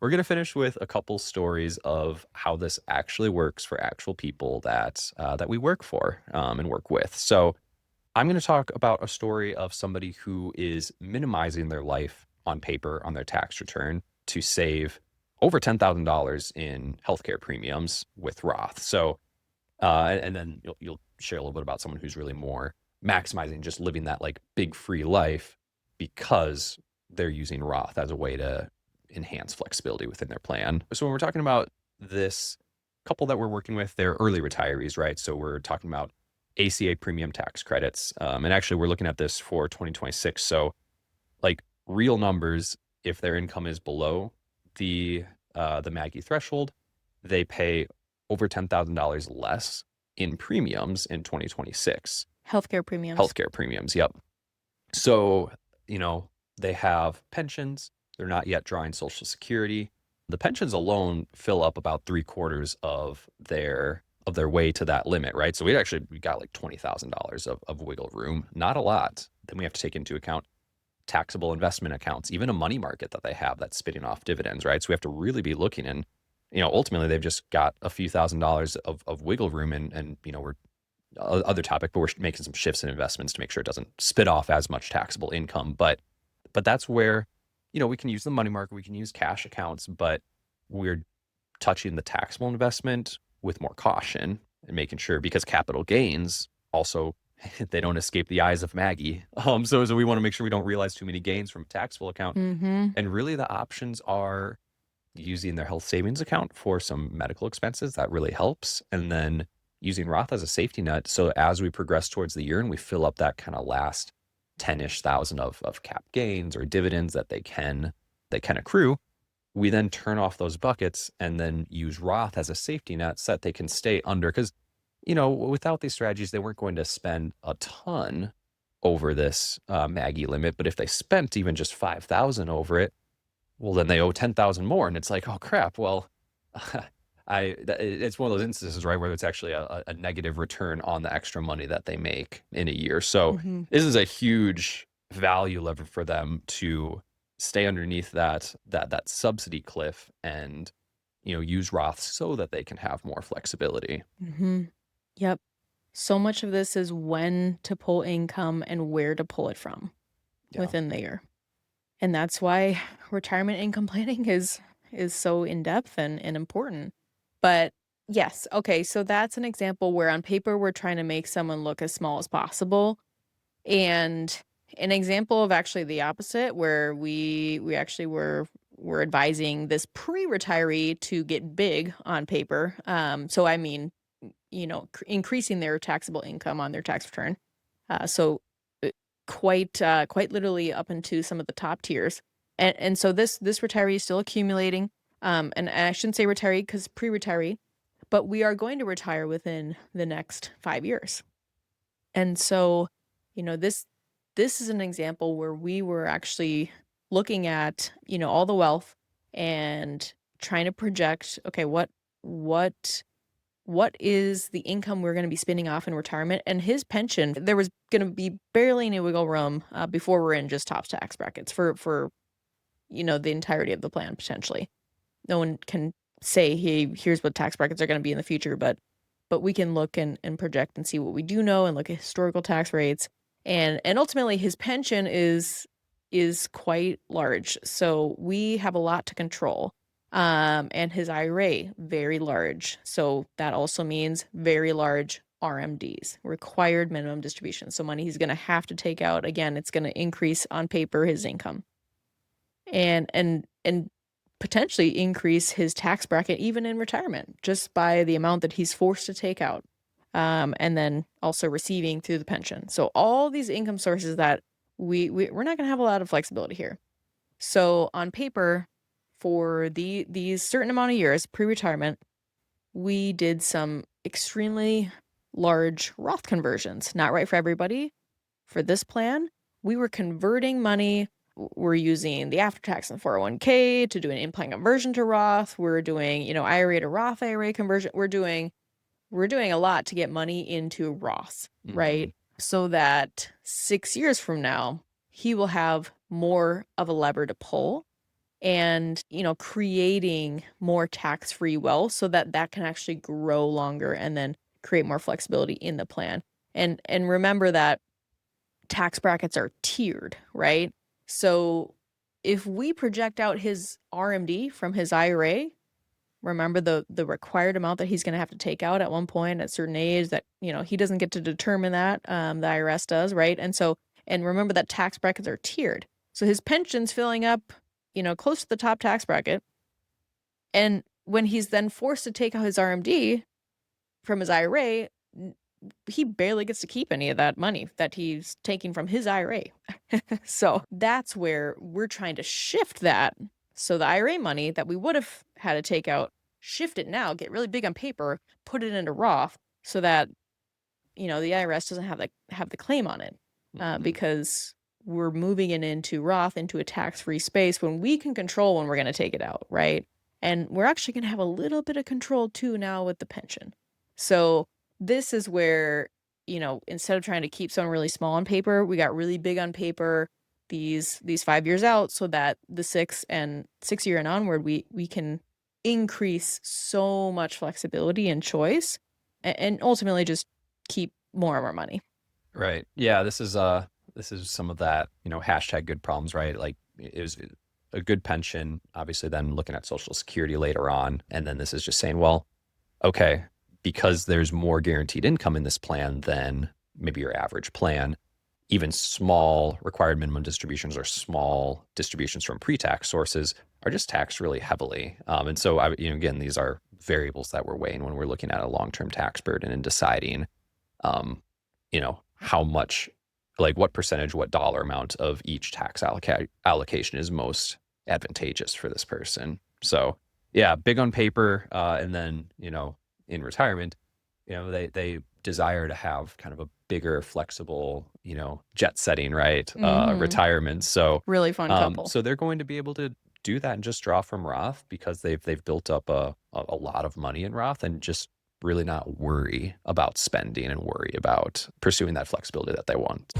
We're going to finish with a couple stories of how this actually works for actual people that we work for and work with. So I'm going to talk about a story of somebody who is minimizing their life on paper on their tax return to save over $10,000 in healthcare premiums with Roth. So, and then you'll share a little bit about someone who's really more maximizing just living that like big free life because they're using Roth as a way to enhance flexibility within their plan. So when we're talking about this couple that we're working with, they're early retirees, right? So we're talking about ACA premium tax credits. And actually we're looking at this for 2026. So like real numbers, if their income is below the Maggie threshold, they pay over $10,000 less in premiums in 2026. Healthcare premiums. Healthcare premiums, yep. So, they have pensions. They're not yet drawing Social Security. The pensions alone fill up about 3/4 of their way to that limit, right? So we got like $20,000 of wiggle room, not a lot. Then we have to take into account taxable investment accounts, even a money market that they have that's spitting off dividends, right? So we have to really be looking, and ultimately they've just got a few $1,000s of wiggle room, and we're other topic, but we're making some shifts in investments to make sure it doesn't spit off as much taxable income. But that's where we can use the money market, we can use cash accounts, but we're touching the taxable investment with more caution and making sure, because capital gains also they don't escape the eyes of Maggie. So we want to make sure we don't realize too many gains from a taxable account. Mm-hmm. And really the options are using their health savings account for some medical expenses. That really helps. And then using Roth as a safety net. So as we progress towards the year and we fill up that kind of last 10-ish thousand of cap gains or dividends that they can accrue, we then turn off those buckets and then use Roth as a safety net so that they can stay under. Because, without these strategies, they weren't going to spend a ton over this Maggie limit. But if they spent even just 5,000 over it, well, then they owe 10,000 more. And it's like, oh crap. Well, it's one of those instances, right, where it's actually a negative return on the extra money that they make in a year. So Mm-hmm. this is a huge value lever for them to stay underneath that subsidy cliff and use Roth so that they can have more flexibility. Mm-hmm. Yep. So much of this is when to pull income and where to pull it from Yeah. within the year. And that's why retirement income planning is so in-depth and important. But yes, okay, so that's an example where on paper we're trying to make someone look as small as possible. And an example of actually the opposite, where we actually were advising this pre-retiree to get big on paper. So I mean, increasing their taxable income on their tax return. So quite literally up into some of the top tiers. And so this retiree is still accumulating. And I shouldn't say retiree because pre-retiree, but we are going to retire within the next 5 years. And so, this is an example where we were actually looking at, all the wealth and trying to project, okay, what is the income we're going to be spinning off in retirement? And his pension, there was going to be barely any wiggle room before we're in just top tax brackets for the entirety of the plan potentially. No one can say, hey, here's what tax brackets are going to be in the future, but we can look and project and see what we do know and look at historical tax rates. And ultimately his pension is quite large. So we have a lot to control. And his IRA, very large. So that also means very large RMDs, required minimum distribution. So money he's going to have to take out. Again, it's going to increase on paper his income. And potentially increase his tax bracket even in retirement just by the amount that he's forced to take out. And then also receiving through the pension. So all these income sources that we're not going to have a lot of flexibility here. So on paper, for these certain amount of years pre-retirement, we did some extremely large Roth conversions. Not right for everybody. For this plan, we were converting money. We're using the after-tax and 401k to do an in-plan conversion to Roth. We're doing, IRA to Roth IRA conversion. We're doing a lot to get money into Roth, right? So that 6 years from now, he will have more of a lever to pull and, creating more tax-free wealth so that that can actually grow longer and then create more flexibility in the plan. And remember that tax brackets are tiered, right? So if we project out his RMD from his IRA, remember the required amount that he's going to have to take out at one point at a certain age that, he doesn't get to determine that, the IRS does, right? And remember that tax brackets are tiered. So his pension's filling up, close to the top tax bracket. And when he's then forced to take out his RMD from his IRA, he barely gets to keep any of that money that he's taking from his IRA. So that's where we're trying to shift that. So the IRA money that we would have had to take out, shift it now, get really big on paper, put it into Roth so that, the IRS doesn't have the claim on it, Mhm. because we're moving it into Roth, into a tax-free space when we can control when we're going to take it out, right? And we're actually going to have a little bit of control too now with the pension. So this is where, instead of trying to keep someone really small on paper, we got really big on paper these 5 years out so that the 6 year and onward, we can increase so much flexibility and choice and ultimately just keep more of our money. Right. Yeah, this is some of that, hashtag good problems, right? Like it was a good pension, obviously then looking at Social Security later on. And then this is just saying, well, okay, because there's more guaranteed income in this plan than maybe your average plan, even small required minimum distributions or small distributions from pre-tax sources are just taxed really heavily. And so, again, these are variables that we're weighing when we're looking at a long-term tax burden and deciding um, how much, like what percentage, what dollar amount of each tax allocation is most advantageous for this person. So, yeah, big on paper, and then in retirement, they desire to have kind of a bigger, flexible, jet setting, right, Mhm. retirement. So, Really fun couple. so they're going to be able to do that and just draw from Roth because they've built up a lot of money in Roth and just really not worry about spending and worry about pursuing that flexibility that they want.